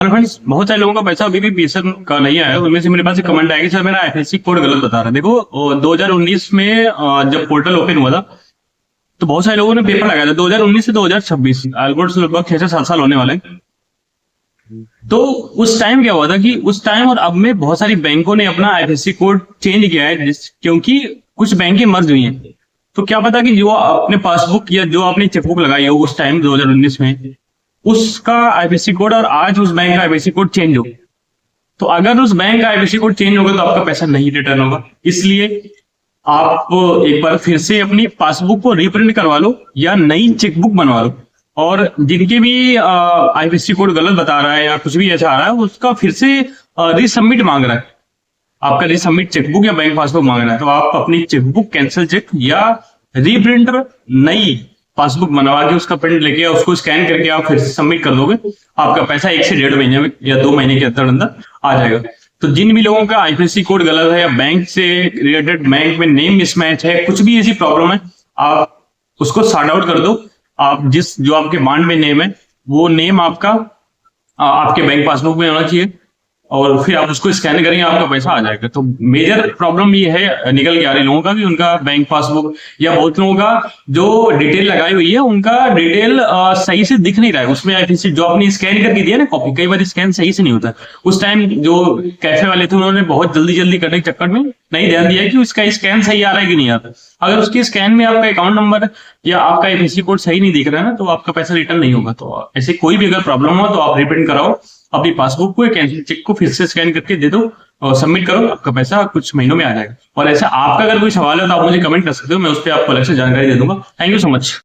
Hello friends, बहुत सारे लोगों का पैसा अभी भी बीएसएन का नहीं आया है। उनमें से मेरे पास एक कमेंट आया कि सर मेरा आईएफएससी कोड गलत बता रहा है। देखो 2019 में जब पोर्टल ओपन हुआ था तो बहुत सारे लोगों ने पेपर लगाया था। 2019 से 2026 ऑलमोस्ट लगभग 6 से 7 साल होने वाले हैं। तो उस टाइम क्या हुआ था कि उस टाइम और अब में बहुत सारी बैंकों ने अपना आईएफएससी कोड चेंज किया है, क्योंकि कुछ बैंकें मर्ज हुई हैं। तो क्या पता कि जो आपने पासबुक या जो आपने चेकबुक लगाई हो उस टाइम 2019 में, उसका आईएफएससी कोड और आज उस बैंक का आईएफएससी कोड चेंज हो। तो अगर उस बैंक का आईएफएससी कोड चेंज होगा तो आपका पैसा नहीं रिटर्न होगा। इसलिए आप एक बार फिर से अपनी पासबुक को रीप्रिंट करवा लो या नई चेकबुक बनवा लो। और जिनके भी आईएफएससी कोड गलत बता रहा है या कुछ भी ऐसा आ रहा है, उसका फिर से रीसबमिट मांग रहा है, आपका रीसबमिट चेकबुक या बैंक पासबुक मांग रहा है। तो आप अपनी चेकबुक कैंसिल चेक या रीप्रिंटर नई पासबुक बनवा के उसका प्रिंट लेके उसको स्कैन करके आप फिर से सबमिट कर दोगे, आपका पैसा 1 से 1.5 महीने में या 2 महीने के अंदर आ जाएगा। तो जिन भी लोगों का आईएफएससी कोड गलत है या बैंक से रिलेटेड बैंक में नेम मिसमैच है, कुछ भी ऐसी प्रॉब्लम है, आप उसको सॉर्ट आउट कर दो। आप जो आपके बांड में नेम है वो नेम आपका आपके बैंक पासबुक में होना चाहिए और फिर आप उसको स्कैन करेंगे, आपका पैसा आ जाएगा। तो मेजर प्रॉब्लम ये है निकल के आ रही लोगों का कि उनका बैंक पासबुक या बहुत लोगों का जो डिटेल लगाई हुई है उनका डिटेल सही से दिख नहीं रहा है उसमें। आईएफएससी जो आपने स्कैन करके दिया ना कॉपी, कई बार स्कैन सही से नहीं होता। उस टाइम जो कैफे वाले थे उन्होंने बहुत जल्दी जल्दी करने के चक्कर में नहीं ध्यान दिया कि उसका स्कैन सही आ रहा है कि नहीं आता। अगर उसके स्कैन में आपका अकाउंट नंबर या आपका आईएफएससी कोड सही नहीं दिख रहा है ना, तो आपका पैसा रिटर्न नहीं होगा। तो ऐसे कोई भी अगर प्रॉब्लम हो तो आप रिप्रिंट कराओ अपनी पासबुक को, कैंसिल चेक को फिर से स्कैन करके दे दो और सबमिट करो, आपका पैसा कुछ महीनों में आ जाएगा। और ऐसा आपका अगर कोई सवाल है तो आप मुझे कमेंट कर सकते हो, मैं उस पर आपको अलग से जानकारी दे दूंगा। Thank you so much.